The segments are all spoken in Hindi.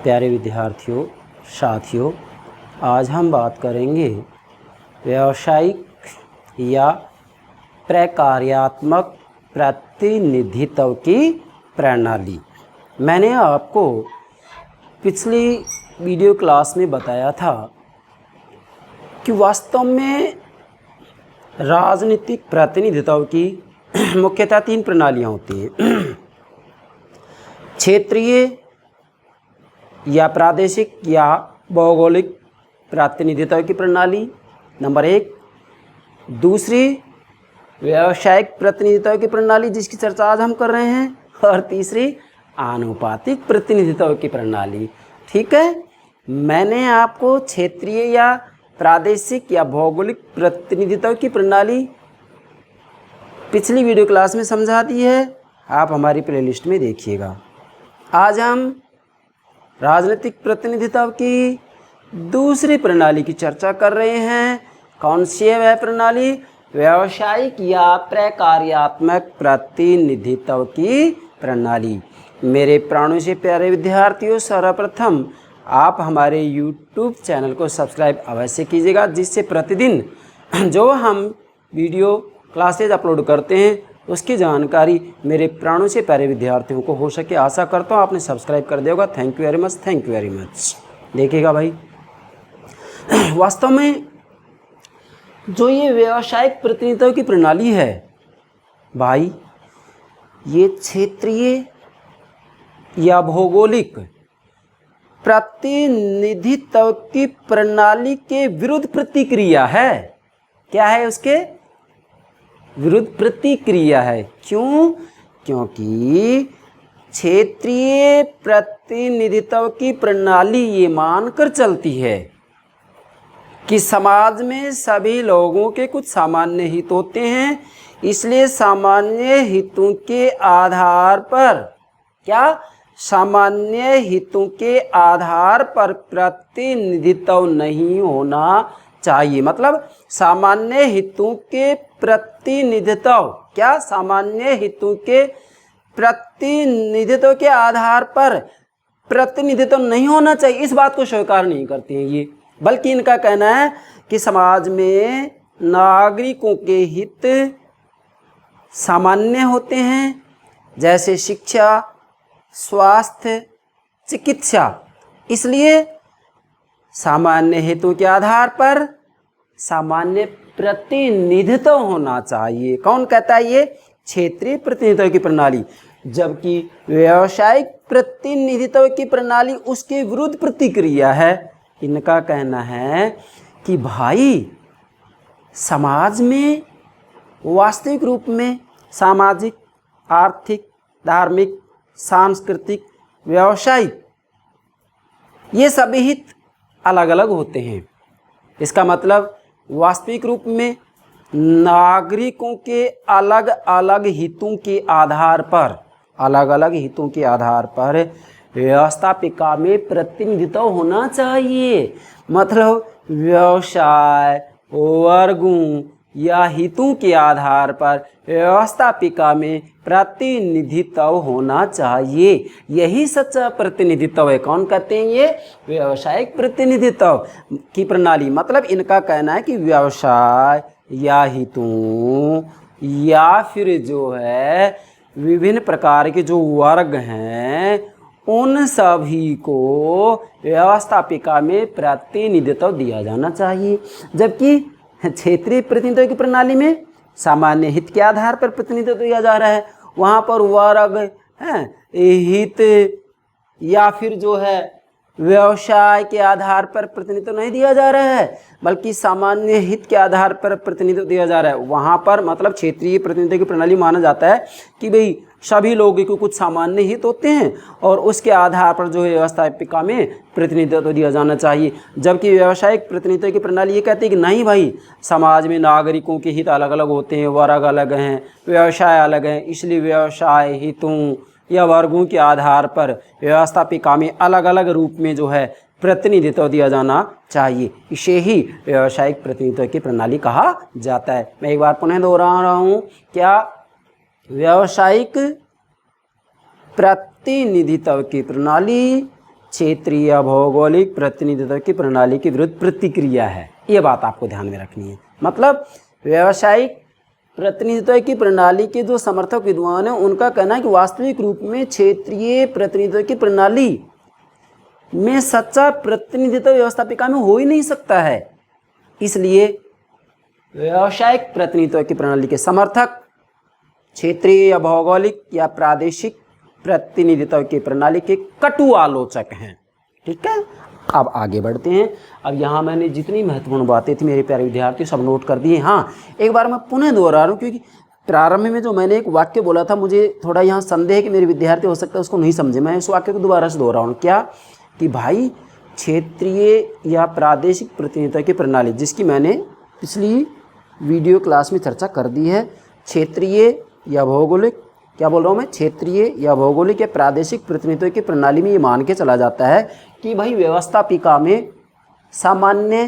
प्यारे विद्यार्थियों, साथियों, आज हम बात करेंगे व्यावसायिक या प्रकार्यात्मक प्रतिनिधित्व की प्रणाली। मैंने आपको पिछली वीडियो क्लास में बताया था कि वास्तव में राजनीतिक प्रतिनिधित्व की मुख्यतः 3 प्रणालियाँ होती हैं। क्षेत्रीय या प्रादेशिक या भौगोलिक प्रतिनिधित्व की प्रणाली नंबर 1। दूसरी व्यावसायिक प्रतिनिधित्व की प्रणाली जिसकी चर्चा आज हम कर रहे हैं, और तीसरी आनुपातिक प्रतिनिधित्व की प्रणाली। ठीक है, मैंने आपको क्षेत्रीय या प्रादेशिक या भौगोलिक प्रतिनिधित्व की प्रणाली पिछली वीडियो क्लास में समझा दी है, आप हमारी प्लेलिस्ट में देखिएगा। आज हम राजनीतिक प्रतिनिधित्व की दूसरी प्रणाली की चर्चा कर रहे हैं। कौन सी है वह प्रणाली? व्यावसायिक या प्रकार्यात्मक प्रतिनिधित्व की प्रणाली। मेरे प्राणों से प्यारे विद्यार्थियों, सर्वप्रथम आप हमारे YouTube चैनल को सब्सक्राइब अवश्य कीजिएगा, जिससे प्रतिदिन जो हम वीडियो क्लासेज अपलोड करते हैं उसकी जानकारी मेरे प्राणों से प्यारे विद्यार्थियों को हो सके। आशा करता हूँ आपने सब्सक्राइब कर दिया होगा। Thank you very much, thank you very much. देखिएगा भाई, वास्तव में जो ये व्यावसायिक प्रतिनिधित्व की प्रणाली है भाई, ये क्षेत्रीय या भौगोलिक प्रतिनिधित्व की प्रणाली के विरुद्ध प्रतिक्रिया है। क्या है? उसके विरुद्ध प्रतिक्रिया है। क्यों? क्योंकि क्षेत्रीय प्रतिनिधित्व की प्रणाली ये मानकर चलती है कि समाज में सभी लोगों के कुछ सामान्य हित होते हैं, इसलिए सामान्य हितों के आधार पर सामान्य हितों के आधार पर प्रतिनिधित्व नहीं होना चाहिए। मतलब सामान्य हितों के प्रतिनिधित्व सामान्य हितों के प्रतिनिधित्व के आधार पर प्रतिनिधित्व नहीं होना चाहिए, इस बात को स्वीकार नहीं करते हैं ये। बल्कि इनका कहना है कि समाज में नागरिकों के हित सामान्य होते हैं, जैसे शिक्षा, स्वास्थ्य, चिकित्सा। इसलिए सामान्य हितों के आधार पर सामान्य प्रतिनिधित्व होना चाहिए। कौन कहता है ये? क्षेत्रीय प्रतिनिधित्व की प्रणाली। जबकि व्यावसायिक प्रतिनिधित्व की प्रणाली उसके विरुद्ध प्रतिक्रिया है। इनका कहना है कि भाई समाज में वास्तविक रूप में सामाजिक, आर्थिक, धार्मिक, सांस्कृतिक, व्यावसायिक ये सभी हित अलग अलग होते हैं। इसका मतलब वास्तविक रूप में नागरिकों के अलग अलग हितों के आधार पर व्यवस्थापिका में प्रतिनिधित्व होना चाहिए। मतलब व्यवसाय, वर्गों या हितों के आधार पर व्यवस्थापिका में प्रतिनिधित्व होना चाहिए। यही सच्चा प्रतिनिधित्व है। कौन कहते हैं ये? व्यावसायिक प्रतिनिधित्व की प्रणाली। मतलब इनका कहना है कि व्यवसाय या हितों या फिर जो है विभिन्न प्रकार के जो वर्ग हैं उन सभी को व्यवस्थापिका में प्रतिनिधित्व दिया जाना चाहिए। जबकि क्षेत्रीय प्रतिनिधित्व की प्रणाली में सामान्य हित के आधार पर प्रतिनिधित्व दिया जा रहा है। वहाँ पर वर्ग हैं, हित या फिर जो है व्यवसाय के आधार पर प्रतिनिधित्व नहीं दिया जा रहा है, बल्कि सामान्य हित के आधार पर प्रतिनिधित्व दिया जा रहा है। वहाँ पर मतलब क्षेत्रीय प्रतिनिधित्व की प्रणाली माना जाता है कि भाई सभी लोगों को कुछ सामान्य हित होते हैं और उसके आधार पर जो है व्यवस्थापिका में प्रतिनिधित्व दिया जाना चाहिए। जबकि व्यावसायिक प्रतिनिधित्व की प्रणाली ये कहती है कि नहीं भाई, समाज में नागरिकों के हित अलग अलग होते हैं, वर्ग अलग हैं, व्यवसाय अलग हैं, इसलिए व्यवसाय हितों या वर्गों के आधार पर व्यवस्थापिका में अलग अलग रूप में जो है प्रतिनिधित्व दिया जाना चाहिए। इसे ही व्यावसायिक प्रतिनिधित्व की प्रणाली कहा जाता है। मैं एक बार पुनः दोहरा रहा हूँ, क्या व्यावसायिक प्रतिनिधित्व की प्रणाली क्षेत्रीय भौगोलिक प्रतिनिधित्व की प्रणाली के विरुद्ध प्रतिक्रिया है। ये बात आपको ध्यान में रखनी है। मतलब व्यावसायिक प्रतिनिधित्व की प्रणाली के जो समर्थक विद्वान हैं उनका कहना है कि वास्तविक रूप में क्षेत्रीय प्रतिनिधित्व की प्रणाली में सच्चा प्रतिनिधित्व व्यवस्थापिका में हो ही नहीं सकता है। इसलिए व्यावसायिक प्रतिनिधित्व की प्रणाली के समर्थक क्षेत्रीय या भौगोलिक या प्रादेशिक प्रतिनिधित्व की प्रणाली के कटु आलोचक हैं। ठीक है, अब आगे बढ़ते हैं। अब यहाँ मैंने जितनी महत्वपूर्ण बातें थी मेरे प्यारे विद्यार्थी सब नोट कर दिए। हाँ, एक बार मैं पुनः दोहरा रहा हूँ, क्योंकि प्रारंभ में जो मैंने एक वाक्य बोला था मुझे थोड़ा यहाँ संदेह है कि मेरे विद्यार्थी हो सकता है उसको नहीं समझे। मैं इस वाक्य को दोबारा से दोहरा हूँ। क्या कि भाई क्षेत्रीय या प्रादेशिक प्रतिनिधित्व की प्रणाली, जिसकी मैंने पिछली वीडियो क्लास में चर्चा कर दी है, क्षेत्रीय या भौगोलिक, क्या बोल रहा हूँ मैं, क्षेत्रीय या भौगोलिक या प्रादेशिक प्रतिनिधित्व की प्रणाली में ये मान के चला जाता है कि भाई व्यवस्थापिका में सामान्य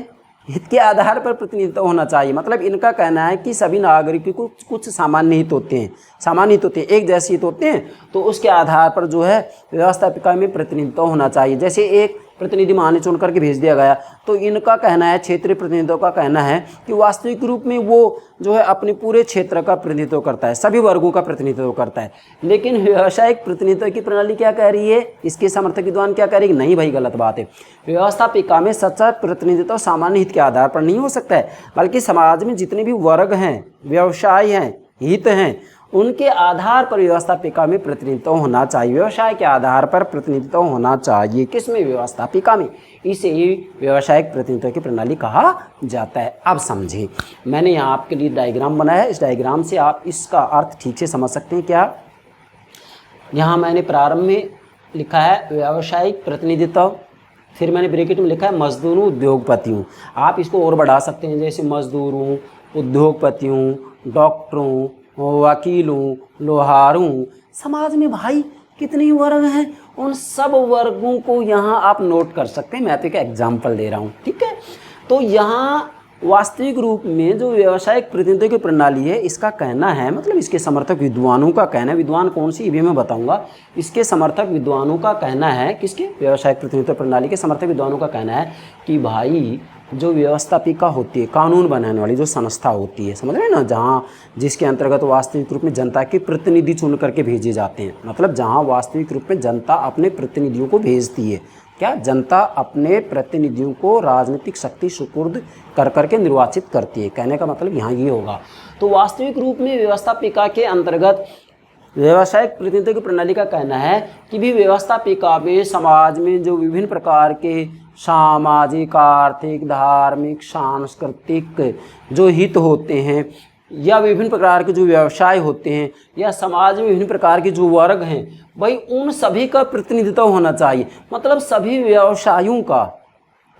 हित के आधार पर प्रतिनिधित्व होना चाहिए। मतलब इनका कहना है कि सभी नागरिकों को कुछ सामान्य हित होते हैं, सामान्य हित होते हैं, एक जैसे हित होते हैं, तो उसके आधार पर जो है व्यवस्थापिका में प्रतिनिधित्व होना चाहिए। जैसे एक प्रतिनिधि मान चुन करके भेज दिया गया, तो इनका कहना है, क्षेत्रीय प्रतिनिधित्व का कहना है कि वास्तविक रूप में वो जो है अपने पूरे क्षेत्र का प्रतिनिधित्व करता है, सभी वर्गों का प्रतिनिधित्व करता है। लेकिन व्यावसायिक प्रतिनिधित्व की प्रणाली क्या कह रही है, इसके समर्थक विद्वान क्या कह रही है, नहीं भाई गलत बात है। व्यवस्थापिका में सच्चा प्रतिनिधित्व सामान्य हित के आधार पर नहीं हो सकता है, बल्कि समाज में जितने भी वर्ग हैं, व्यवसाय हैं, हित हैं, उनके आधार पर व्यवस्थापिका में प्रतिनिधित्व होना चाहिए। व्यवसाय के आधार पर प्रतिनिधित्व होना चाहिए, किसमें, व्यवस्थापिका में। इसे ही व्यावसायिक प्रतिनिधित्व की प्रणाली कहा जाता है। अब समझें, मैंने यहाँ आपके लिए डायग्राम बनाया है, इस डायग्राम से आप इसका अर्थ ठीक से समझ सकते हैं। क्या यहाँ मैंने प्रारंभ में लिखा है व्यावसायिक प्रतिनिधित्व, फिर मैंने ब्रैकेट में लिखा है मजदूरों उद्योगपतियों। आप इसको और बढ़ा सकते हैं, जैसे मजदूरों, उद्योगपतियों, डॉक्टरों, वकीलों, लोहारों। समाज में भाई कितने वर्ग हैं, उन सब वर्गों को यहाँ आप नोट कर सकते हैं। मैं तो एक एग्जाम्पल दे रहा हूँ, ठीक है। तो यहाँ वास्तविक रूप में जो व्यावसायिक प्रतिनिधित्व की प्रणाली है, इसका कहना है, मतलब इसके समर्थक विद्वानों का कहना है, विद्वान कौन सी ये भी मैं बताऊंगा, इसके समर्थक विद्वानों का कहना है, किसके, व्यावसायिक प्रतिनिधित्व प्रणाली के समर्थक विद्वानों का कहना है कि भाई जो व्यवस्थापिका होती है, कानून बनाने वाली जो संस्था होती है, समझ रहे हैं ना, जहाँ जिसके अंतर्गत वास्तविक रूप में जनता के प्रतिनिधि चुन करके भेजे जाते हैं, मतलब जहाँ वास्तविक रूप में जनता अपने प्रतिनिधियों को भेजती है। क्या, जनता अपने प्रतिनिधियों को राजनीतिक शक्ति सुपुर्द कर करके निर्वाचित करती है, कहने का मतलब यहाँ ये होगा। तो वास्तविक रूप में व्यवस्थापिका के अंतर्गत व्यावसायिक प्रतिनिधित्व की प्रणाली का कहना है कि भी व्यवस्थापिका में समाज में जो विभिन्न प्रकार के सामाजिक, आर्थिक, धार्मिक, सांस्कृतिक जो हित होते हैं, या विभिन्न प्रकार के जो व्यवसाय होते हैं, या समाज में विभिन्न प्रकार के जो वर्ग हैं, भाई उन सभी का प्रतिनिधित्व होना चाहिए। मतलब सभी व्यवसायों का,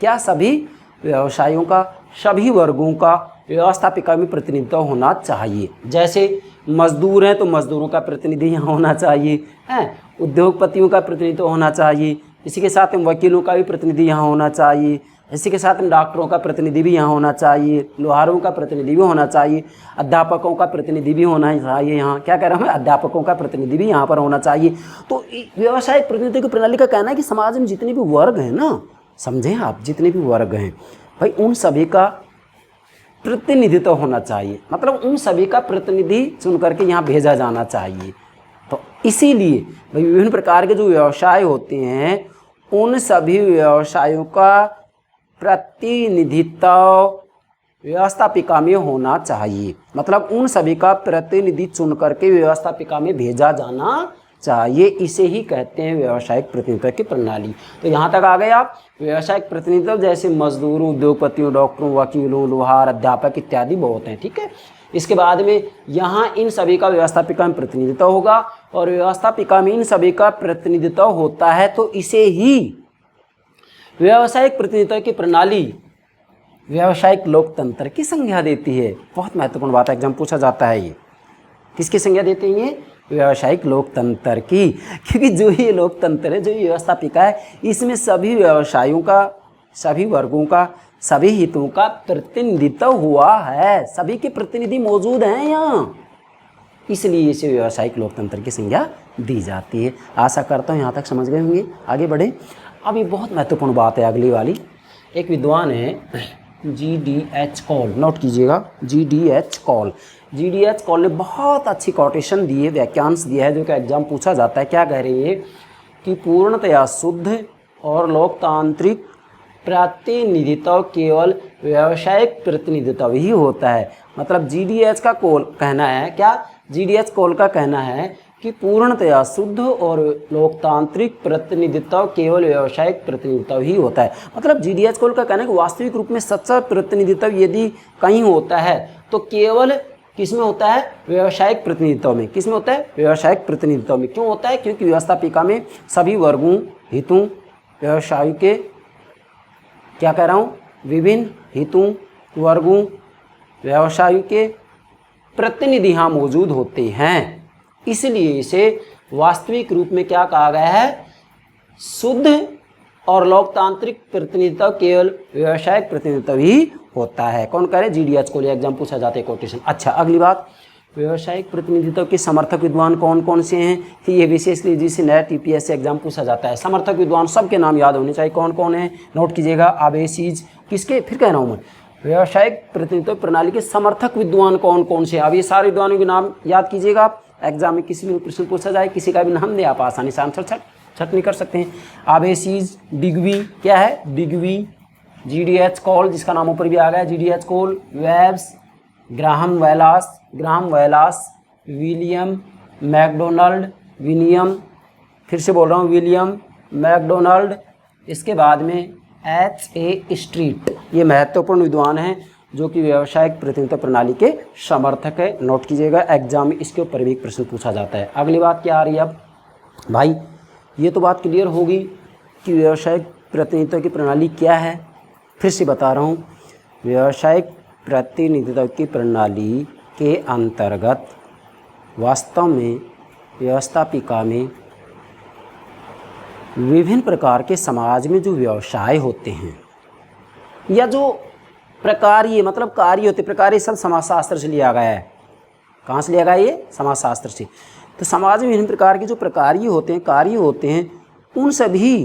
क्या, सभी व्यवसायों का, सभी वर्गों का व्यवस्थापिका में प्रतिनिधित्व होना चाहिए। जैसे मजदूर हैं तो मजदूरों का प्रतिनिधि यहाँ होना चाहिए, हैं, उद्योगपतियों का प्रतिनिधित्व होना चाहिए, इसी के साथ में वकीलों का भी प्रतिनिधि यहाँ होना चाहिए, इसी के साथ में डॉक्टरों का प्रतिनिधि भी यहाँ होना चाहिए, लोहारों का प्रतिनिधि भी होना चाहिए, अध्यापकों का प्रतिनिधि भी होना चाहिए। यहाँ क्या कह रहा हूँ मैं, अध्यापकों का प्रतिनिधि भी यहाँ पर होना चाहिए। तो व्यावसायिक प्रतिनिधित्व की प्रणाली का कहना है कि समाज में जितने भी वर्ग हैं ना, समझें आप, जितने भी वर्ग हैं भाई उन सभी का प्रतिनिधित्व होना चाहिए, मतलब उन सभी का प्रतिनिधि चुन करके यहाँ भेजा जाना चाहिए। तो इसीलिए भाई विभिन्न प्रकार के जो व्यवसाय होते हैं, उन सभी व्यवसायों का प्रतिनिधित्व व्यवस्थापिका में होना चाहिए, मतलब उन सभी का प्रतिनिधि चुन करके व्यवस्थापिका में भेजा जाना चाहिए। इसे ही कहते हैं व्यावसायिक प्रतिनिधित्व की प्रणाली। तो यहाँ तक आ गए आप। व्यावसायिक प्रतिनिधित्व जैसे मजदूरों, उद्योगपतियों, डॉक्टरों, वकीलों, लोहार, अध्यापक इत्यादि बहुत हैं, ठीक है। इसके बाद में यहाँ इन सभी का व्यवस्थापिका में प्रतिनिधित्व होगा, और व्यवस्थापिका में इन सभी का प्रतिनिधित्व होता है, तो इसे ही व्यावसायिक प्रतिनिधित्व की प्रणाली व्यावसायिक लोकतंत्र की संज्ञा देती है। बहुत महत्वपूर्ण बात है, एग्जाम पूछा जाता है। ये किसकी संज्ञा देती है, व्यावसायिक लोकतंत्र की, क्योंकि जो ये लोकतंत्र है, जो ये व्यवस्थापिका है, इसमें सभी व्यवसायों का, सभी वर्गों का, सभी हितों का प्रतिनिधित्व हुआ है, सभी के प्रतिनिधि मौजूद हैं यहाँ, इसलिए इसे व्यावसायिक लोकतंत्र की संज्ञा दी जाती है। आशा करता हूँ यहाँ तक समझ गए होंगे। आगे बढ़े। अब ये बहुत महत्वपूर्ण बात है अगली वाली। एक विद्वान है GDH कॉल, नोट कीजिएगा, GDH कॉल। GDH कॉल ने बहुत अच्छी कोटेशन दी है, वाक्यांश दिया है जो कि एग्जाम पूछा जाता है। क्या कह रही है कि पूर्णतया शुद्ध और लोकतांत्रिक प्रतिनिधित्व केवल व्यावसायिक प्रतिनिधित्व ही होता है। मतलब GDH का कॉल कहना है, क्या GDH कॉल का कहना है कि पूर्णतया शुद्ध और लोकतांत्रिक प्रतिनिधित्व केवल व्यावसायिक प्रतिनिधित्व ही होता है। मतलब GDH कॉल का कहना है कि वास्तविक रूप में सच्चा प्रतिनिधित्व यदि कहीं होता है तो केवल किस में होता है? व्यावसायिक प्रतिनिधित्व में। किस में होता है? व्यावसायिक प्रतिनिधित्व में। क्यों होता है? क्योंकि व्यवस्थापिका में सभी वर्गों, हितों, व्यवसाय के, क्या कह रहा हूँ, विभिन्न हितों, वर्गों, व्यवसाय के प्रतिनिधि यहाँ मौजूद होते हैं। इसलिए इसे वास्तविक रूप में क्या कहा गया है? शुद्ध और लोकतांत्रिक प्रतिनिधित्व केवल व्यावसायिक प्रतिनिधित्व ही होता है। कौन कह रहे? GDH को एग्जाम पूछा जाता है कोटेशन। अच्छा, अगली बात, व्यावसायिक प्रतिनिधित्व के समर्थक विद्वान कौन कौन से हैं? कि ये विशेषली जिससे नया TPS से एग्जाम पूछा जाता है। समर्थक विद्वान सबके नाम याद होने चाहिए, कौन कौन है, नोट कीजिएगा। आवेशीज किसके, फिर कह रहा हूँ मैं, व्यावसायिक प्रतिनिधित्व प्रणाली के समर्थक विद्वान कौन कौन से। अब ये सारे विद्वानों के नाम याद कीजिएगा। आप एग्जाम में किसी भी प्रश्न पूछा जाए, किसी का भी नाम दे, आप आसानी से आंसर छट नहीं कर सकते हैं। आवेशीज, डिग्वी, क्या है? डिग्वी, GDH कॉल जिसका नाम ऊपर भी आ गया, GDH Cole, Webbs, Graham Wallas, William McDonald, फिर से बोल रहा हूँ, विलियम मैकडोनाल्ड। इसके बाद में HA स्ट्रीट। ये महत्वपूर्ण विद्वान हैं जो कि व्यावसायिक प्रतिनिधित्व प्रणाली के समर्थक है। नोट कीजिएगा, एग्जाम में इसके ऊपर भी प्रश्न पूछा जाता है। अगली बात क्या आ रही है अब भाई? ये तो बात क्लियर होगी कि व्यावसायिक प्रतिनिधित्व की प्रणाली क्या है। फिर से बता रहा हूँ, व्यावसायिक प्रतिनिधित्व की प्रणाली के अंतर्गत वास्तव में व्यवस्थापिका में विभिन्न प्रकार के समाज में जो व्यवसाय होते हैं या जो प्रकार्य, मतलब कार्य होते, प्रकार्य सब समाजशास्त्र से लिया गया है। कहाँ से लिया गया? ये समाजशास्त्र से। तो समाज में विभिन्न प्रकार के जो प्रकार्य होते हैं, कार्य होते हैं, उन सभी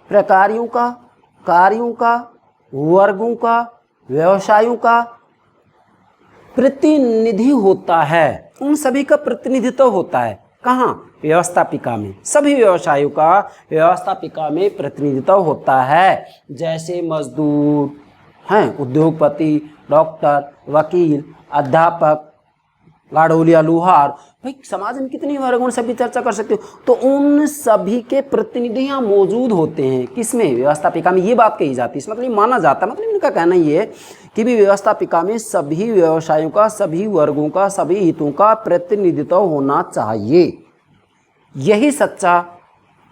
प्रकारों का, कार्यों का, वर्गों का, व्यवसायों का प्रतिनिधि होता है। उन सभी का प्रतिनिधित्व होता है। कहाँ? व्यवस्थापिका में। सभी व्यवसायों का व्यवस्थापिका में प्रतिनिधित्व होता है। जैसे मजदूर हैं, उद्योगपति, डॉक्टर, वकील, अध्यापक, गाड़ोलिया, लुहार। भाई समाज में कितनी वर्गों सभी चर्चा कर सकते हो। तो उन सभी के प्रतिनिधि यहाँ मौजूद होते हैं। किसमें? व्यवस्थापिका में। ये बात कही जाती है, इसमें मतलब माना जाता है, मतलब इनका कहना ये है कि भी व्यवस्थापिका में सभी व्यवसायों का, सभी वर्गों का, सभी हितों का प्रतिनिधित्व होना चाहिए। यही सच्चा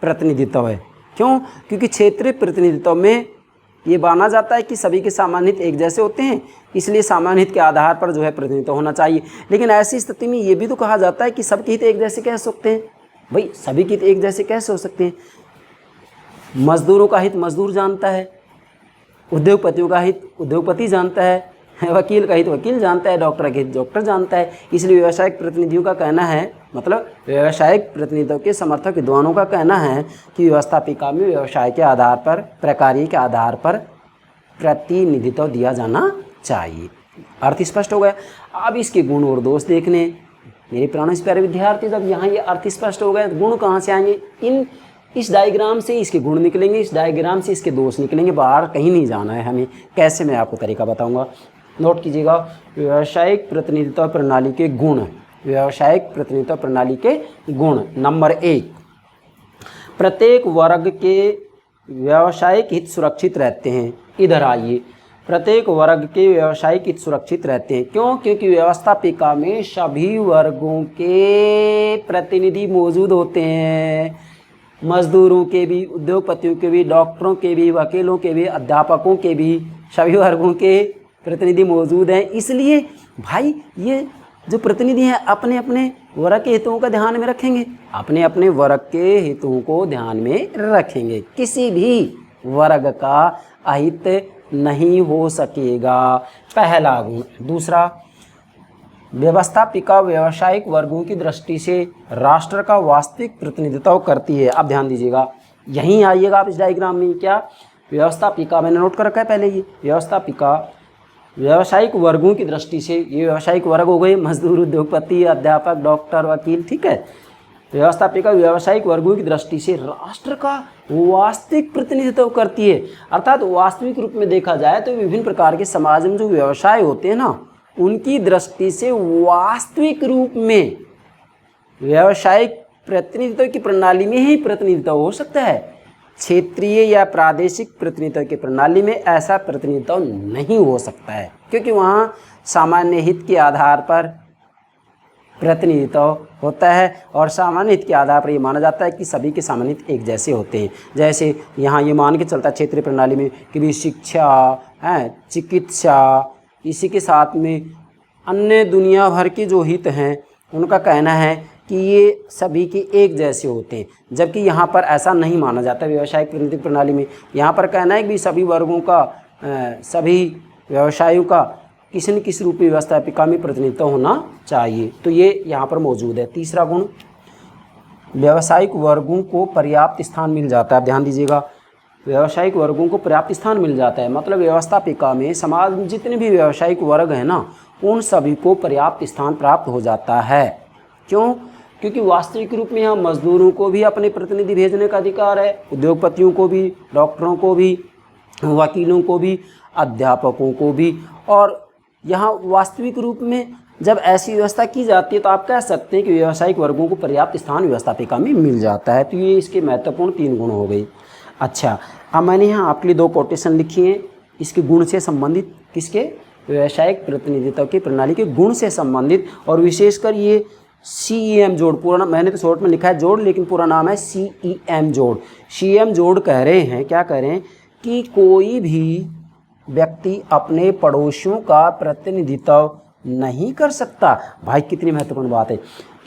प्रतिनिधित्व है। क्यों? क्योंकि क्षेत्रीय प्रतिनिधित्व में ये माना जाता है कि सभी के सामान्य हित एक जैसे होते हैं, इसलिए सामान्य हित के आधार पर जो है प्रतिनिधित्व होना चाहिए। लेकिन ऐसी स्थिति में ये भी तो कहा जाता है कि सबके हित एक जैसे कैसे हो सकते हैं? भाई सभी के हित एक जैसे कैसे हो सकते हैं? मजदूरों का हित मजदूर जानता है, उद्योगपतियों का हित उद्योगपति जानता है, वकील का हित वकील जानता है, डॉक्टर का हित डॉक्टर जानता है। इसलिए व्यावसायिक प्रतिनिधियों का कहना है, मतलब व्यावसायिक प्रतिनिधित्व के समर्थक विद्वानों का कहना है कि व्यवस्थापिका में व्यवसाय के आधार पर, प्रकार्य के आधार पर प्रतिनिधित्व दिया जाना चाहिए। अर्थ स्पष्ट हो गया। अब इसके गुण और दोष देखने मेरे प्राणों से प्यारे विद्यार्थी, जब यहाँ ये अर्थ स्पष्ट हो गए, गुण कहाँ से आएंगे? इस डायग्राम से इसके गुण निकलेंगे, इस डायग्राम से इसके दोष निकलेंगे। बाहर कहीं नहीं जाना है हमें। कैसे, मैं आपको तरीका बताऊंगा। नोट कीजिएगा, व्यावसायिक प्रतिनिधित्व प्रणाली के गुण। व्यावसायिक प्रतिनिधित्व प्रणाली के गुण। नंबर 1, प्रत्येक वर्ग के व्यावसायिक हित सुरक्षित रहते हैं। इधर आइए, प्रत्येक वर्ग के व्यावसायिक हित सुरक्षित रहते हैं। क्यों? क्योंकि व्यवस्थापिका में सभी वर्गों के प्रतिनिधि मौजूद होते हैं। मजदूरों के भी, उद्योगपतियों के भी, डॉक्टरों के भी, वकीलों के भी, अध्यापकों के भी, सभी वर्गों के प्रतिनिधि मौजूद हैं। इसलिए भाई ये जो प्रतिनिधि हैं अपने अपने वर्ग के हितों का ध्यान में रखेंगे, अपने अपने वर्ग के हितों को ध्यान में रखेंगे। किसी भी वर्ग का अहित नहीं हो सकेगा, पहला गुण। दूसरा, व्यवस्थापिका व्यावसायिक वर्गों की दृष्टि से राष्ट्र का वास्तविक प्रतिनिधित्व करती है। अब ध्यान दीजिएगा, यहीं आइएगा आप इस डायग्राम में। क्या व्यवस्थापिका मैंने नोट कर रखा है पहले, ये व्यवस्थापिका व्यावसायिक वर्गों की दृष्टि से, ये व्यावसायिक वर्ग हो गए, मजदूर, उद्योगपति, अध्यापक, डॉक्टर, वकील, ठीक है। व्यवस्थापिका व्यावसायिक वर्गों की दृष्टि से राष्ट्र का वास्तविक प्रतिनिधित्व करती है। अर्थात वास्तविक रूप में देखा जाए तो विभिन्न प्रकार के समाज में जो व्यवसाय होते हैं ना, उनकी दृष्टि से वास्तविक रूप में व्यावसायिक प्रतिनिधित्व की प्रणाली में ही प्रतिनिधित्व हो सकता है। क्षेत्रीय या प्रादेशिक प्रतिनिधित्व की प्रणाली में ऐसा प्रतिनिधित्व नहीं हो सकता है, क्योंकि वहाँ सामान्य हित के आधार पर प्रतिनिधित्व होता है और सामान्य हित के आधार पर ये माना जाता है कि सभी के सामान्य हित एक जैसे होते हैं। जैसे यहाँ ये मान के चलता है क्षेत्रीय प्रणाली में कि भी शिक्षा है, चिकित्सा, इसी के साथ में अन्य दुनिया भर के जो हित हैं उनका कहना है कि ये सभी के एक जैसे होते हैं, जबकि यहाँ पर ऐसा नहीं माना जाता व्यावसायिक प्रतिनिधित्व प्रणाली में। यहाँ पर कहना है कि सभी वर्गों का, सभी व्यवसायों का किसी न किसी रूप में व्यवस्थापिका में प्रतिनिधित्व होना चाहिए। तो ये यहाँ पर मौजूद है। तीसरा गुण, व्यावसायिक वर्गों को पर्याप्त स्थान मिल जाता है। ध्यान दीजिएगा, व्यावसायिक वर्गों को पर्याप्त स्थान मिल जाता है, मतलब व्यवस्थापिका में समाज में जितने भी व्यावसायिक वर्ग हैं ना, उन सभी को पर्याप्त स्थान प्राप्त हो जाता है। क्यों? क्योंकि वास्तविक रूप में यहाँ मजदूरों को भी अपने प्रतिनिधि भेजने का अधिकार है, उद्योगपतियों को भी, डॉक्टरों को भी, वकीलों को भी, अध्यापकों को भी। और यहाँ वास्तविक रूप में जब ऐसी व्यवस्था की जाती है तो आप कह सकते हैं कि व्यावसायिक वर्गों को पर्याप्त स्थान व्यवस्थापिका में मिल जाता है। तो ये इसके महत्वपूर्ण 3 गुण हो गए। अच्छा, अब मैंने यहाँ आपके लिए 2 कोटेशन लिखी हैं इसके गुण से संबंधित, किसके? व्यावसायिक प्रतिनिधित्व की प्रणाली के गुण से संबंधित। और विशेषकर ये CEM जोड़, पूरा मैंने तो शॉर्ट में लिखा है जोड़, लेकिन पूरा नाम है CEM जोड़। CEM जोड़ कह रहे हैं, क्या कह रहे हैं कि कोई भी व्यक्ति अपने पड़ोसियों का प्रतिनिधित्व नहीं कर सकता। भाई कितनी महत्वपूर्ण बात है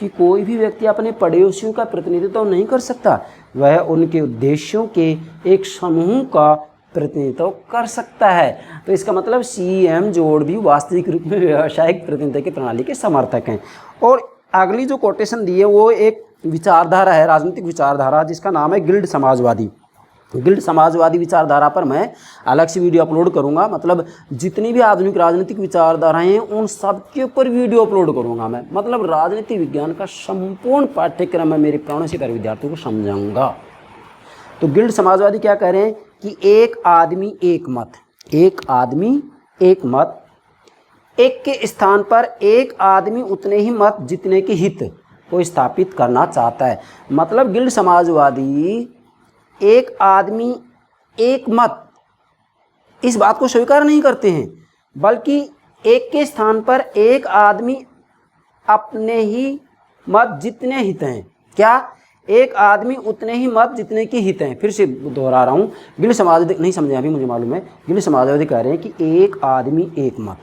कि कोई भी व्यक्ति अपने पड़ोसियों का प्रतिनिधित्व नहीं कर सकता, वह उनके उद्देश्यों के एक समूह का प्रतिनिधित्व कर सकता है। तो इसका मतलब CEM जोड़ भी वास्तविक रूप में व्यावसायिक प्रतिनिधित्व की प्रणाली के समर्थक हैं। और अगली जो कोटेशन दी है वो एक विचारधारा है, राजनीतिक विचारधारा, जिसका नाम है गिल्ड समाजवादी। गिल्ड समाजवादी विचारधारा पर मैं अलग से वीडियो अपलोड करूंगा, मतलब जितनी भी आधुनिक राजनीतिक विचारधाराएं हैं उन सब के ऊपर वीडियो अपलोड करूंगा मैं। मतलब राजनीति विज्ञान का संपूर्ण पाठ्यक्रम मैं मेरे प्राणों से प्यारे विद्यार्थियों को समझाऊंगा। तो गिल्ड समाजवादी क्या कह रहे हैं कि एक आदमी एक मत, एक आदमी एक मत, एक के स्थान पर एक आदमी उतने ही मत जितने के हित को स्थापित करना चाहता है। मतलब गिल्ड समाजवादी एक आदमी एक मत, इस बात को स्वीकार नहीं करते हैं, बल्कि एक के स्थान पर एक आदमी अपने ही मत जितने हित हैं। क्या? एक आदमी उतने ही मत जितने के हित हैं। फिर से दोहरा रहा हूँ, गिल्ड समाजवादी नहीं समझे अभी, मुझे मालूम है। गिल्ड समाजवादी कह रहे हैं कि एक आदमी एक मत,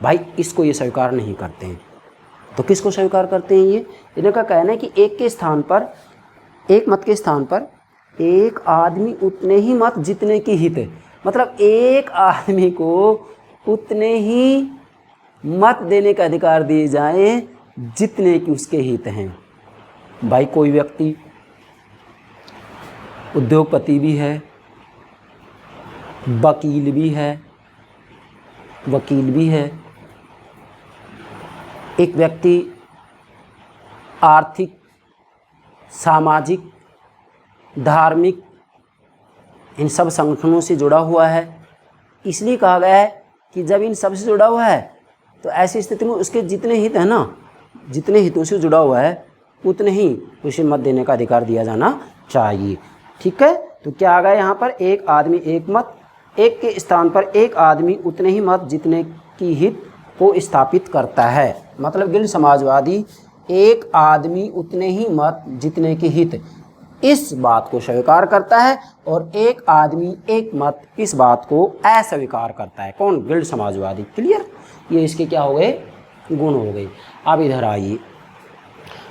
भाई इसको ये स्वीकार नहीं करते हैं। तो किसको स्वीकार करते हैं ये? इनका कहना है कि एक के स्थान पर, एक मत के स्थान पर एक आदमी उतने ही मत जितने की हित है। मतलब एक आदमी को उतने ही मत देने का अधिकार दिए जाएं जितने की उसके हित हैं। भाई कोई व्यक्ति उद्योगपति भी है, वकील भी है, एक व्यक्ति आर्थिक, सामाजिक, धार्मिक, इन सब संगठनों से जुड़ा हुआ है। इसलिए कहा गया है कि जब इन सब से जुड़ा हुआ है तो ऐसी स्थिति में उसके जितने हित हैं ना, जितने हितों से जुड़ा हुआ है उतने ही उसे मत देने का अधिकार दिया जाना चाहिए। ठीक है, तो क्या आ गया यहाँ पर? एक आदमी एक मत, एक के स्थान पर एक आदमी उतने ही मत जितने की हित को स्थापित करता है। मतलब गिल्ड समाजवादी एक आदमी उतने ही मत जितने की हित, इस बात को स्वीकार करता है, और एक आदमी एक मत इस बात को अस्वीकार करता है। कौन? गिल्ड समाजवादी। क्लियर? ये इसके क्या हो गए? गुण हो गए। अब इधर आइए,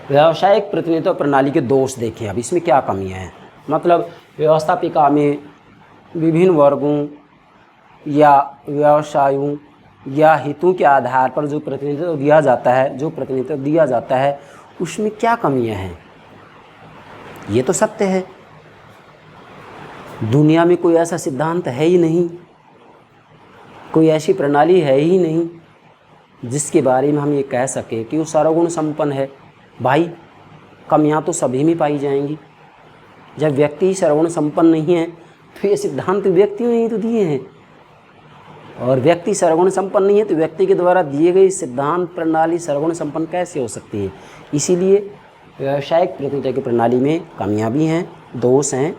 व्यावसायिक प्रतिनिधित्व प्रणाली के दोष देखें। अब इसमें क्या कमियां हैं? मतलब व्यवस्थापिका में विभिन्न वर्गों या व्यवसायों या हितों के आधार पर जो प्रतिनिधित्व दिया जाता है, उसमें क्या कमियां हैं? ये तो सत्य है दुनिया में कोई ऐसा सिद्धांत है ही नहीं, कोई ऐसी प्रणाली है ही नहीं जिसके बारे में हम ये कह सके कि वो सर्वगुण संपन्न है। भाई कमियां तो सभी में पाई जाएंगी। जब व्यक्ति ही सर्वगुण संपन्न नहीं है तो ये सिद्धांत व्यक्तियों ने ही तो दिए हैं, और व्यक्ति सर्वगुण संपन्न नहीं है तो व्यक्ति के द्वारा दिए गए सिद्धांत प्रणाली सर्वगुण संपन्न कैसे हो सकती है। इसीलिए व्यावसायिक प्रतिनिधित्व की प्रणाली में कमियां भी हैं, दोष हैं।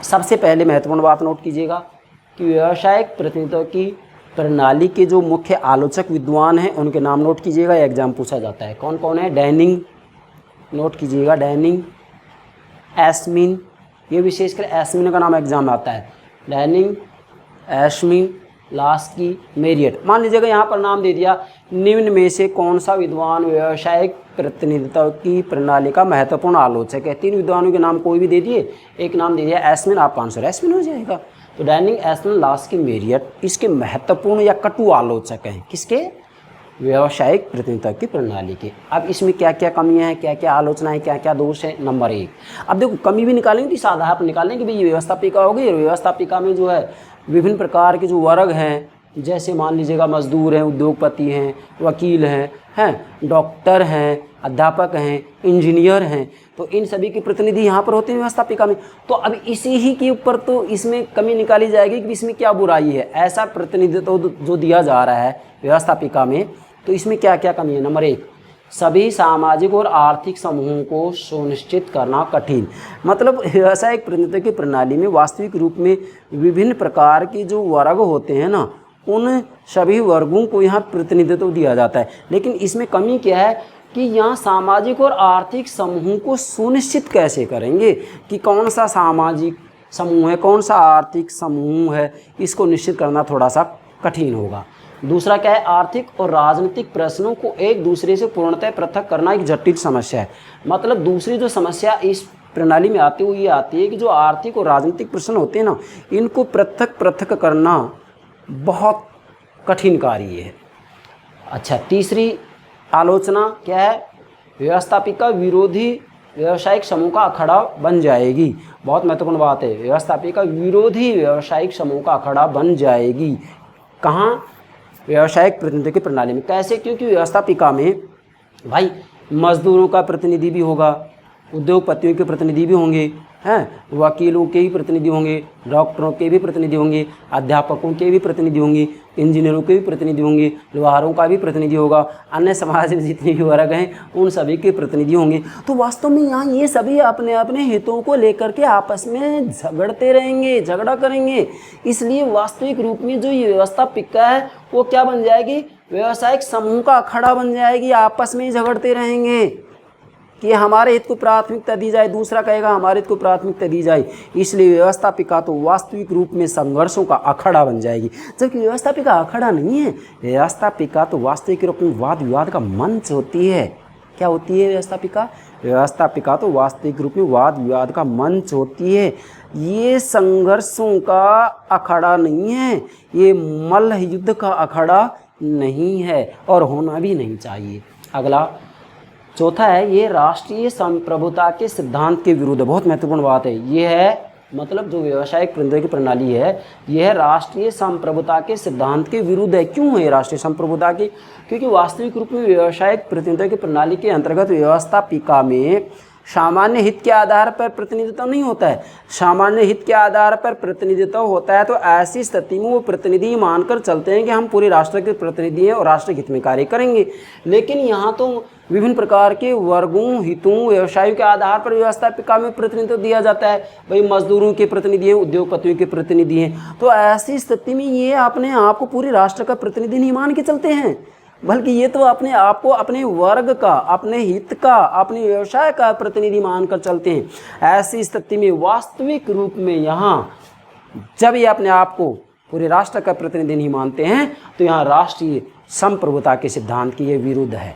सबसे पहले महत्वपूर्ण बात नोट कीजिएगा कि व्यावसायिक प्रतिनिधित्व की प्रणाली के जो मुख्य आलोचक विद्वान हैं उनके नाम नोट कीजिएगा, एग्जाम पूछा जाता है। कौन कौन है? डैनिंग, नोट कीजिएगा, डैनिंग, एस्मिन, ये विशेषकर एस्मिन का नाम एग्जाम में आता है। डैनिंग, एस्मिन, लास्की, मेरियट। मान लीजिएगा यहाँ पर नाम दे दिया, निम्न में से कौन सा विद्वान व्यावसायिक प्रतिनिधित्व की प्रणाली का महत्वपूर्ण आलोचक है। 3 विद्वानों के नाम कोई भी दे दिए, एक नाम दे दिया एस्मिन, आपका आंसर एस्मिन हो जाएगा। तो डैनिंग, एस्मिन, लास्की, मेरियट इसके महत्वपूर्ण या कटु आलोचक हैं। किसके? व्यावसायिक प्रतिनिधित्व की प्रणाली के। अब इसमें क्या क्या कमियां हैं, क्या क्या आलोचनाएं, क्या क्या दोष है। नंबर 1, अब देखो कमी भी निकालेंगे तो साधा आप निकालेंगे कि भाई व्यवस्थापिका होगी, और व्यवस्थापिका में जो है विभिन्न प्रकार के जो वर्ग हैं, जैसे मान लीजिएगा मजदूर हैं, उद्योगपति हैं, वकील हैं, डॉक्टर हैं, अध्यापक हैं, इंजीनियर हैं, तो इन सभी के प्रतिनिधि यहाँ पर होते हैं व्यवस्थापिका में। तो अब इसी ही के ऊपर तो इसमें कमी निकाली जाएगी कि इसमें क्या बुराई है। ऐसा प्रतिनिधित्व जो दिया जा रहा है व्यवस्थापिका में, तो इसमें क्या क्या कमी है। नंबर 1, सभी सामाजिक और आर्थिक समूहों को सुनिश्चित करना कठिन। मतलब व्यावसायिक प्रतिनिधित्व की प्रणाली में वास्तविक रूप में विभिन्न प्रकार के जो वर्ग होते हैं ना, उन सभी वर्गों को यहाँ प्रतिनिधित्व दिया जाता है। लेकिन इसमें कमी क्या है कि यहाँ सामाजिक और आर्थिक समूहों को सुनिश्चित कैसे करेंगे कि कौन सा सामाजिक समूह है, कौन सा आर्थिक समूह है, इसको निश्चित करना थोड़ा सा कठिन होगा। दूसरा क्या है, आर्थिक और राजनीतिक प्रश्नों को एक दूसरे से पूर्णतः पृथक करना एक जटिल समस्या है। मतलब दूसरी जो समस्या इस प्रणाली में आती है वो ये आती है कि जो आर्थिक और राजनीतिक प्रश्न होते हैं ना, इनको पृथक पृथक करना बहुत कठिन कार्य है। अच्छा, तीसरी आलोचना क्या है, व्यवस्थापिका विरोधी व्यावसायिक समूह का अखाड़ा बन जाएगी। बहुत महत्वपूर्ण बात है, व्यवस्थापिका विरोधी व्यावसायिक समूह का अखाड़ा बन जाएगी। कहाँ? व्यावसायिक प्रतिनिधित्व की प्रणाली में। कैसे? क्योंकि व्यवस्थापिका में भाई मजदूरों का प्रतिनिधि भी होगा, उद्योगपतियों के प्रतिनिधि भी होंगे, वकीलों के भी प्रतिनिधि होंगे, डॉक्टरों के भी प्रतिनिधि होंगे, अध्यापकों के भी प्रतिनिधि होंगे, इंजीनियरों के भी प्रतिनिधि होंगे, लोहारों का भी प्रतिनिधि होगा, अन्य समाज में जितने भी वर्ग हैं उन सभी के प्रतिनिधि होंगे। तो वास्तव में यहाँ ये सभी अपने अपने हितों को लेकर के आपस में झगड़ते रहेंगे, झगड़ा करेंगे। इसलिए वास्तविक रूप में जो ये व्यवस्थापिका है वो क्या बन जाएगी, व्यावसायिक समूह का अखाड़ा बन जाएगी। आपस में ही झगड़ते रहेंगे कि हमारे हित को प्राथमिकता दी जाए, दूसरा कहेगा हमारे हित को प्राथमिकता दी जाए। इसलिए व्यवस्थापिका तो वास्तविक रूप में संघर्षों का अखाड़ा बन जाएगी, जबकि व्यवस्थापिका अखाड़ा नहीं है। व्यवस्थापिका तो वास्तविक रूप में वाद विवाद का मंच होती है। क्या होती है व्यवस्थापिका? व्यवस्थापिका तो वास्तविक रूप में वाद विवाद का मंच होती है। ये संघर्षों का अखाड़ा नहीं है, ये मल्ल युद्ध का अखाड़ा नहीं है और होना भी नहीं चाहिए। अगला चौथा है, ये राष्ट्रीय संप्रभुता के सिद्धांत के विरुद्ध। बहुत महत्वपूर्ण बात है ये है, मतलब जो व्यावसायिक प्रतिनिधित्व की प्रणाली है यह राष्ट्रीय संप्रभुता के सिद्धांत के विरुद्ध है। क्यों है राष्ट्रीय संप्रभुता की? क्योंकि वास्तविक रूप में व्यावसायिक प्रतिनिधित्व की प्रणाली के अंतर्गत व्यवस्थापिका में सामान्य हित के आधार पर प्रतिनिधित्व नहीं होता है। सामान्य हित के आधार पर प्रतिनिधित्व होता है तो ऐसी स्थिति में वो प्रतिनिधि मानकर चलते हैं कि हम पूरे राष्ट्र के प्रतिनिधि हैं और राष्ट्र हित में कार्य करेंगे। लेकिन यहाँ तो विभिन्न प्रकार के वर्गों, हितों, व्यवसायों के आधार पर व्यवस्थापिका में प्रतिनिधित्व दिया जाता है। भाई मजदूरों के प्रतिनिधि हैं, उद्योगपतियों के प्रतिनिधि हैं, तो ऐसी स्थिति में ये अपने आप को पूरे राष्ट्र का प्रतिनिधि नहीं मान के चलते हैं, बल्कि ये तो अपने आप को अपने वर्ग का, अपने हित का, अपने व्यवसाय का प्रतिनिधि मानकर चलते हैं। ऐसी स्थिति में वास्तविक रूप में यहाँ जब ये अपने आप को पूरे राष्ट्र का प्रतिनिधि नहीं मानते हैं तो यहाँ राष्ट्रीय संप्रभुता के सिद्धांत की ये विरुद्ध है।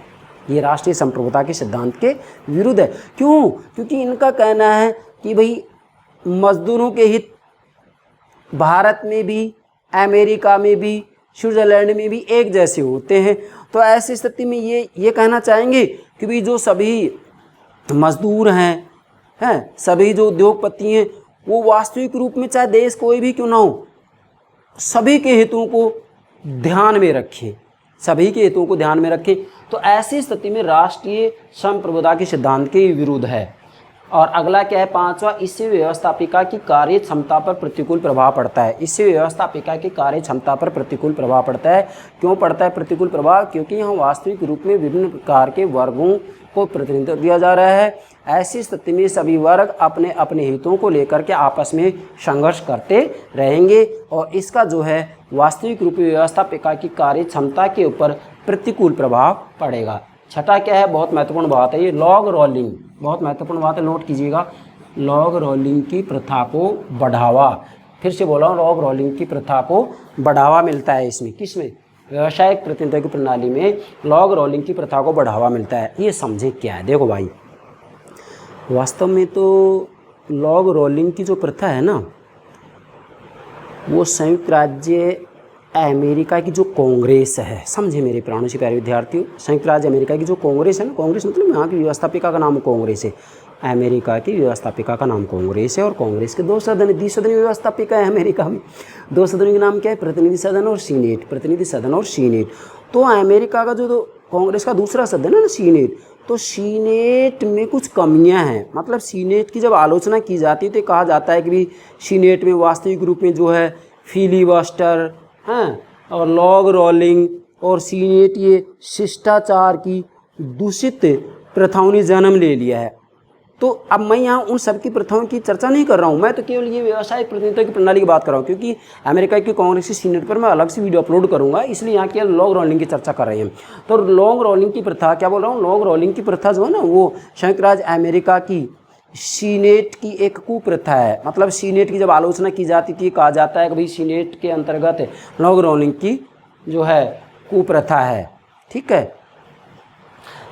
ये राष्ट्रीय संप्रभुता के सिद्धांत के विरुद्ध है। क्यों? क्योंकि इनका कहना है कि भाई मजदूरों के हित भारत में भी, अमेरिका में भी, स्विट्जरलैंड में भी एक जैसे होते हैं। तो ऐसी स्थिति में ये कहना चाहेंगे कि भाई जो सभी मजदूर हैं, सभी जो उद्योगपति हैं वो वास्तविक रूप में चाहे देश कोई भी क्यों ना हो, सभी के हितों को ध्यान में रखे, सभी के हितों को ध्यान में रखे। तो ऐसी स्थिति में राष्ट्रीय संप्रभुता के सिद्धांत के विरुद्ध है। और अगला क्या है, पांचवा, इससे व्यवस्थापिका की कार्य क्षमता पर प्रतिकूल प्रभाव पड़ता है। इससे व्यवस्थापिका की कार्य क्षमता पर प्रतिकूल प्रभाव पड़ता है। क्यों पड़ता है प्रतिकूल प्रभाव? क्योंकि यहाँ वास्तविक रूप में विभिन्न प्रकार के वर्गों को प्रतिनिधित्व दिया जा रहा है। ऐसी स्थिति में सभी वर्ग अपने अपने हितों को लेकर के आपस में संघर्ष करते रहेंगे और इसका जो है वास्तविक रूप में व्यवस्थापिका की कार्य क्षमता के ऊपर प्रतिकूल प्रभाव पड़ेगा। छठा क्या है, बहुत महत्वपूर्ण बात है ये, लॉग रोलिंग, बहुत महत्वपूर्ण बात है, नोट कीजिएगा। लॉग रोलिंग की प्रथा को बढ़ावा, फिर से बोला हूँ, लॉग रोलिंग की प्रथा को बढ़ावा मिलता है इसमें, किसमें? व्यावसायिक प्रतिनिधित्व की प्रणाली में लॉग रोलिंग की प्रथा को बढ़ावा मिलता है। ये समझे क्या है? देखो भाई, वास्तव में तो लॉग रोलिंग की जो प्रथा है ना, वो संयुक्त राज्य अमेरिका की जो कांग्रेस है, समझे मेरे प्राणों से प्यारे विद्यार्थियों, संयुक्त राज्य अमेरिका की जो कांग्रेस है ना, कांग्रेस मतलब यहाँ की व्यवस्थापिका का नाम कांग्रेस है, अमेरिका की व्यवस्थापिका का नाम कांग्रेस है। और कांग्रेस के दो सदन, द्विसदनीय व्यवस्थापिका है अमेरिका में। दो सदनों के नाम क्या है? प्रतिनिधि सदन और सीनेट, प्रतिनिधि सदन और सीनेट। तो अमेरिका का जो कांग्रेस का दूसरा सदन है ना, सीनेट, तो सीनेट में कुछ कमियां हैं। मतलब सीनेट की जब आलोचना की जाती है तो कहा जाता है कि भी सीनेट में वास्तविक रूप में जो है फिलीबस्टर हैं और लॉग रोलिंग और सीनेट ये शिष्टाचार की दूषित प्रथाओं ने जन्म ले लिया है। तो अब मैं यहाँ उन सब की प्रथाओं की चर्चा नहीं कर रहा हूँ, मैं तो केवल ये व्यावसायिक प्रतिनिधित्व की प्रणाली की बात कर रहा हूँ, क्योंकि अमेरिका की कांग्रेस की सीनेट पर मैं अलग से वीडियो अपलोड करूँगा, इसलिए यहाँ केवल लॉग रोलिंग की चर्चा कर रहे हैं। तो लॉग रोलिंग की प्रथा, क्या बोल रहा हूँ, लॉग रोलिंग की प्रथा जो है ना, वो संयुक्त राज्य अमेरिका की सीनेट की एक कुप्रथा है। मतलब सीनेट की जब आलोचना की जाती थी, कहा जाता है कि भाई सीनेट के अंतर्गत लॉग रोलिंग की जो है कुप्रथा है, ठीक है।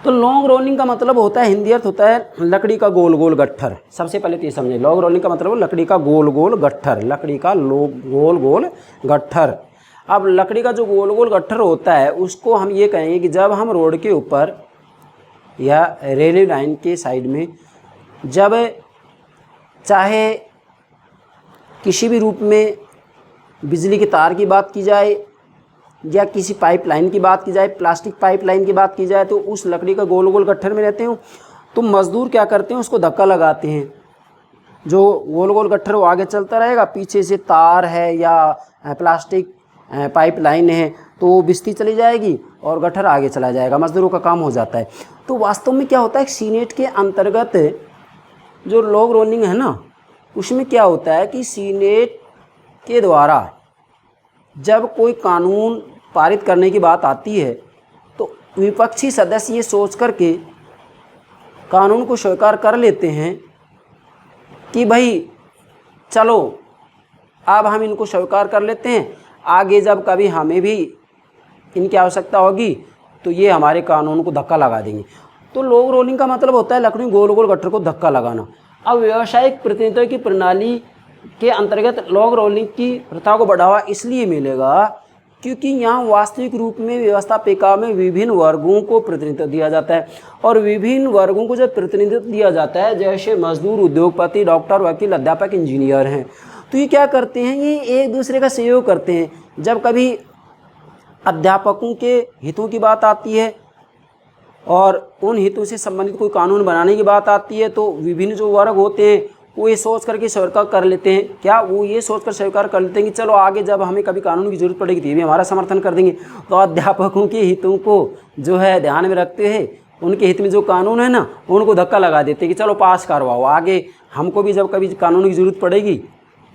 तो लॉन्ग रोलिंग का मतलब होता है, हिंदी अर्थ होता है लकड़ी का गोल गोल गट्ठर। सबसे पहले तो ये समझे, लॉन्ग रोलिंग का मतलब लकड़ी का गोल गोल गट्ठर, लकड़ी का गोल गोल गट्ठर। अब लकड़ी का जो गोल गोल गट्ठर होता है उसको हम ये कहेंगे कि जब हम रोड के ऊपर या रेलवे लाइन के साइड में जब चाहे किसी भी रूप में बिजली के तार की बात की जाए या किसी पाइपलाइन की बात की जाए, प्लास्टिक पाइपलाइन की बात की जाए, तो उस लकड़ी का गोल गोल गट्ठर में रहते हो तो मज़दूर क्या करते हैं, उसको धक्का लगाते हैं। जो गोल गोल गट्ठर वो आगे चलता रहेगा, पीछे से तार है या प्लास्टिक पाइपलाइन है तो वो बिस्ती चली जाएगी और गट्ठर आगे चला जाएगा, मज़दूरों का काम हो जाता है। तो वास्तव में क्या होता है, सीनेट के अंतर्गत जो लॉग रोलिंग है ना, उसमें क्या होता है कि सीनेट के द्वारा जब कोई कानून पारित करने की बात आती है तो विपक्षी सदस्य ये सोच करके कानून को स्वीकार कर लेते हैं कि भाई चलो अब हम इनको स्वीकार कर लेते हैं, आगे जब कभी हमें भी इनकी आवश्यकता होगी तो ये हमारे कानून को धक्का लगा देंगे। तो लॉग रोलिंग का मतलब होता है लकड़ी गोल गोल गट्ठर को धक्का लगाना। अब व्यावसायिक प्रतिनिधित्व की प्रणाली के अंतर्गत लॉग रोलिंग की प्रथा को बढ़ावा इसलिए मिलेगा क्योंकि यहाँ वास्तविक रूप में व्यवस्थापिका में विभिन्न वर्गों को प्रतिनिधित्व दिया जाता है। और विभिन्न वर्गों को जब प्रतिनिधित्व दिया जाता है, जैसे मजदूर, उद्योगपति, डॉक्टर, वकील, अध्यापक, इंजीनियर हैं, तो ये क्या करते हैं, ये एक दूसरे का सहयोग करते हैं। जब कभी अध्यापकों के हितों की बात आती है और उन हितों से संबंधित कोई कानून बनाने की बात आती है तो विभिन्न जो वर्ग होते हैं वो ये सोच करके स्वीकार कर लेते हैं। क्या वो ये सोच कर स्वीकार कर लेते हैं कि चलो आगे जब हमें कभी कानून की जरूरत पड़ेगी तो ये भी हमारा समर्थन कर देंगे। तो अध्यापकों के हितों को जो है ध्यान में रखते हुए उनके हित में जो कानून है ना उनको धक्का लगा देते हैं कि चलो पास करवाओ, आगे हमको भी जब कभी कानून की ज़रूरत पड़ेगी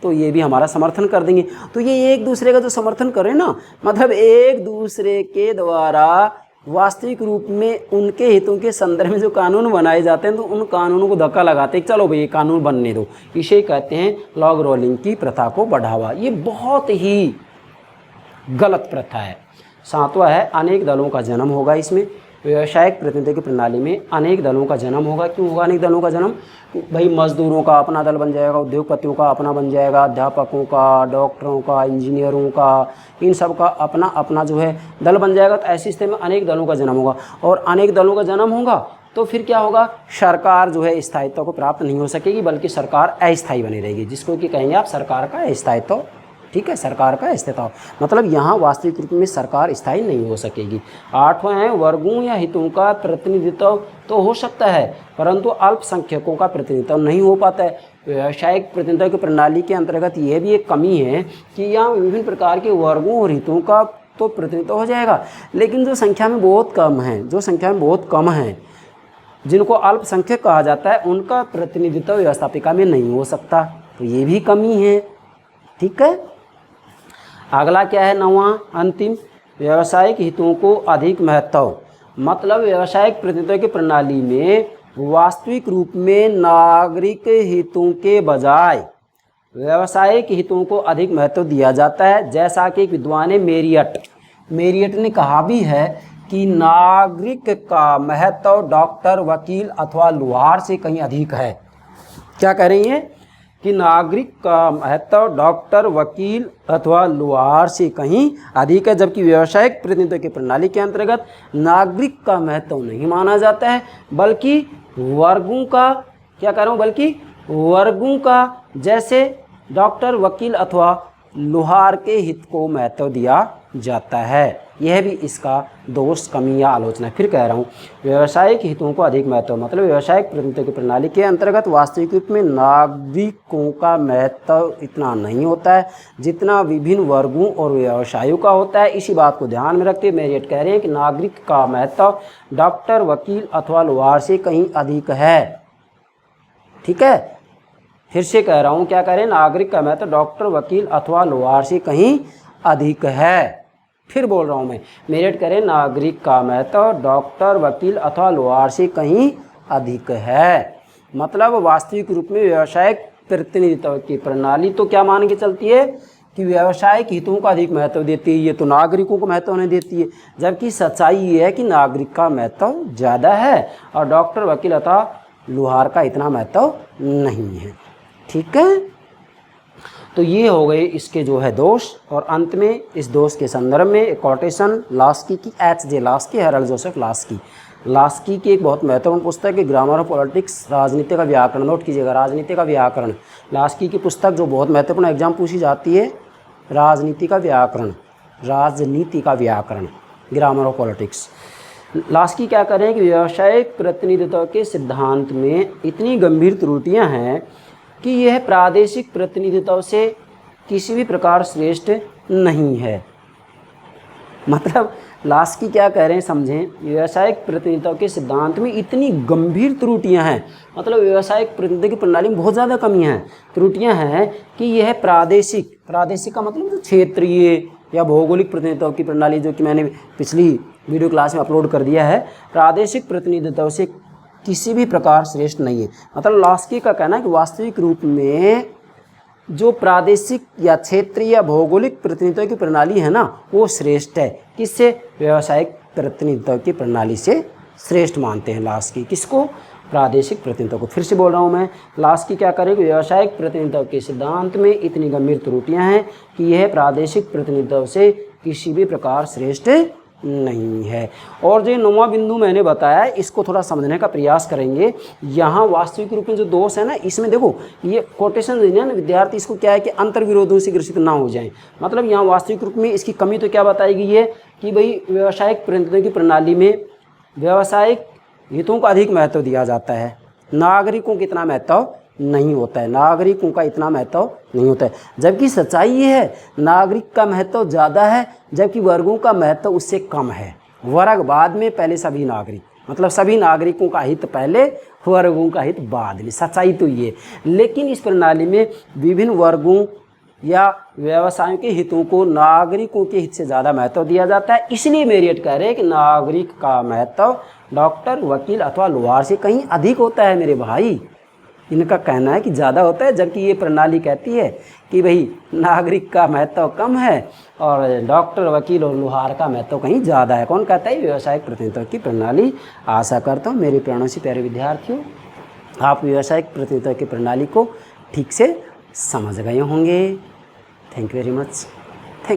तो ये भी हमारा समर्थन कर देंगे। तो ये एक दूसरे का जो समर्थन करें ना, मतलब एक दूसरे के द्वारा वास्तविक रूप में उनके हितों के संदर्भ में जो कानून बनाए जाते हैं तो उन कानूनों को धक्का लगाते हैं, चलो भाई ये कानून बनने दो। इसे कहते हैं लॉग रोलिंग की प्रथा को बढ़ावा। ये बहुत ही गलत प्रथा है। सातवां है अनेक दलों का जन्म होगा। इसमें व्यावसायिक प्रतिनिधित्व की प्रणाली में अनेक दलों का जन्म होगा। क्यों होगा अनेक दलों का जन्म? भाई मजदूरों का अपना दल बन जाएगा, उद्योगपतियों का अपना बन जाएगा, अध्यापकों का, डॉक्टरों का, इंजीनियरों का, इन सब का अपना अपना जो है दल बन जाएगा। तो ऐसी स्थिति में अनेक दलों का जन्म होगा। और अनेक दलों का जन्म होगा तो फिर क्या होगा, सरकार जो है स्थायित्व को प्राप्त नहीं हो सकेगी, बल्कि सरकार अस्थायी बनी रहेगी, जिसको कि कहेंगे आप सरकार का स्थायित्व। ठीक है, सरकार का अस्तित्व, मतलब यहाँ वास्तविक रूप में सरकार स्थायी नहीं हो सकेगी। 8वां है, वर्गों या हितों का प्रतिनिधित्व तो हो सकता है, परंतु अल्पसंख्यकों का प्रतिनिधित्व नहीं हो पाता है। व्यावसायिक प्रतिनिधित्व की प्रणाली के अंतर्गत यह भी एक कमी है कि यहाँ विभिन्न प्रकार के वर्गों और हितों का तो प्रतिनिधित्व हो जाएगा, लेकिन जो संख्या में बहुत कम है, जिनको अल्पसंख्यक कहा जाता है, उनका प्रतिनिधित्व व्यवस्थापिका में नहीं हो सकता, तो ये भी कमी है। ठीक है, अगला क्या है, 9वां अंतिम, व्यावसायिक हितों को अधिक महत्व, मतलब व्यावसायिक प्रतिनिधित्व की प्रणाली में वास्तविक रूप में नागरिक हितों के बजाय व्यावसायिक हितों को अधिक महत्व दिया जाता है। जैसा कि एक विद्वान है मेरियट ने कहा भी है कि नागरिक का महत्व डॉक्टर, वकील अथवा लोहार से कहीं अधिक है। क्या कह रही हैं कि नागरिक का महत्व डॉक्टर, वकील अथवा लोहार से कहीं अधिक है, जबकि व्यावसायिक प्रतिनिधित्व की प्रणाली के अंतर्गत नागरिक का महत्व नहीं माना जाता है, बल्कि वर्गों का, क्या कह रहा हूँ, बल्कि वर्गों का, जैसे डॉक्टर, वकील अथवा लोहार के हित को महत्व दिया जाता है। यह भी इसका दोष, कमी या आलोचना। फिर कह रहा हूँ, व्यावसायिक हितों को अधिक महत्व, मतलब व्यावसायिक प्रतिनिधित्व की प्रणाली के अंतर्गत वास्तविक रूप में नागरिकों का महत्व इतना नहीं होता है जितना विभिन्न वर्गों और व्यवसायों का होता है। इसी बात को ध्यान में रखते हुए मेरियट कह रहे हैं कि नागरिक का महत्व डॉक्टर, वकील अथवा लोहार से कहीं अधिक है। ठीक है, फिर से कह रहा हूँ, क्या कह रहे हैं, नागरिक का महत्व डॉक्टर, वकील अथवा लोहार से कहीं अधिक है। फिर बोल रहा हूँ मैं, मेरिट करें, नागरिक का महत्व डॉक्टर, वकील अथवा लोहार से कहीं अधिक है, मतलब वास्तविक रूप में व्यावसायिक प्रतिनिधित्व की प्रणाली तो क्या मान के चलती है कि व्यावसायिक हितों को अधिक महत्व देती है, ये तो नागरिकों को महत्व नहीं देती है, जबकि सच्चाई ये है कि नागरिक का महत्व ज़्यादा है और डॉक्टर, वकील अथवा लोहार का इतना महत्व नहीं है। ठीक है, तो ये हो गए इसके जो है दोष, और अंत में इस दोष के संदर्भ में एक कोटेशन लास्की की, H.J. Laski, Herald Joseph Laski की एक बहुत महत्वपूर्ण पुस्तक है, ग्रामर ऑफ पॉलिटिक्स, राजनीति का व्याकरण। नोट कीजिएगा, राजनीति का व्याकरण, लास्की की पुस्तक जो बहुत महत्वपूर्ण एग्जाम पूछी जाती है, राजनीति का व्याकरण, ग्रामर ऑफ पॉलिटिक्स। लास्की क्या करें कि व्यावसायिक प्रतिनिधित्व के सिद्धांत में इतनी गंभीर त्रुटियां हैं कि यह प्रादेशिक प्रतिनिधित्व से किसी भी प्रकार श्रेष्ठ नहीं है। मतलब लास्की क्या कह रहे हैं, समझें, व्यावसायिक प्रतिनिधित्व के सिद्धांत में इतनी गंभीर त्रुटियां हैं, मतलब व्यावसायिक प्रतिनिधित्व की प्रणाली में बहुत ज़्यादा कमियां हैं, त्रुटियां हैं कि यह प्रादेशिक का मतलब जो क्षेत्रीय या भौगोलिक प्रतिनिधित्व की प्रणाली, जो कि मैंने पिछली वीडियो क्लास में अपलोड कर दिया है, प्रादेशिक प्रतिनिधित्व से किसी भी प्रकार श्रेष्ठ नहीं है। मतलब लास्की का कहना है कि वास्तविक रूप में जो प्रादेशिक या क्षेत्रीय या भौगोलिक प्रतिनिधित्व की प्रणाली है ना, वो श्रेष्ठ है। किससे? व्यावसायिक प्रतिनिधित्व की प्रणाली से श्रेष्ठ मानते हैं लास्की। किसको? प्रादेशिक प्रतिनिधित्व को। फिर से बोल रहा हूँ मैं, लास्की क्या करेगी, व्यावसायिक प्रतिनिधित्व के सिद्धांत में इतनी गंभीर त्रुटियां हैं कि यह प्रादेशिक प्रतिनिधित्व से किसी भी प्रकार श्रेष्ठ नहीं है। और जो 9वां बिंदु मैंने बताया, इसको थोड़ा समझने का प्रयास करेंगे। यहाँ वास्तविक रूप में जो दोष है ना, इसमें देखो ये कोटेशन देने ना विद्यार्थी, इसको क्या है कि अंतर्विरोधों से ग्रसित ना हो जाएं। मतलब यहाँ वास्तविक रूप में इसकी कमी तो क्या बताई गई है कि भाई व्यावसायिक प्रतिनिधित्व की प्रणाली में व्यावसायिक हितों को अधिक महत्व दिया जाता है, नागरिकों को इतना महत्व नहीं होता है, नागरिकों का इतना महत्व नहीं होता है। जबकि सच्चाई ये है, नागरिक का महत्व ज़्यादा है, जबकि वर्गों का महत्व उससे कम है। वर्ग बाद में, पहले सभी नागरिक, मतलब सभी नागरिकों का हित पहले, वर्गों का हित बाद में। सच्चाई तो ये। लेकिन इस प्रणाली में विभिन्न वर्गों या व्यवसायों के हितों को नागरिकों के हित से ज़्यादा महत्व दिया जाता है। इसलिए मेरियट कह रहे हैं कि नागरिक का महत्व डॉक्टर, वकील अथवा लोहार से कहीं अधिक होता है। मेरे भाई, इनका कहना है कि ज़्यादा होता है, जबकि ये प्रणाली कहती है कि भाई नागरिक का महत्व कम है और डॉक्टर, वकील और लोहार का महत्व कहीं ज़्यादा है। कौन कहता है? व्यावसायिक प्रतिनिधित्व की प्रणाली। आशा करता हूँ मेरे प्यारों से प्यारे विद्यार्थियों, आप व्यावसायिक प्रतिनिधित्व की प्रणाली को ठीक से समझ गए होंगे। Thank you very much.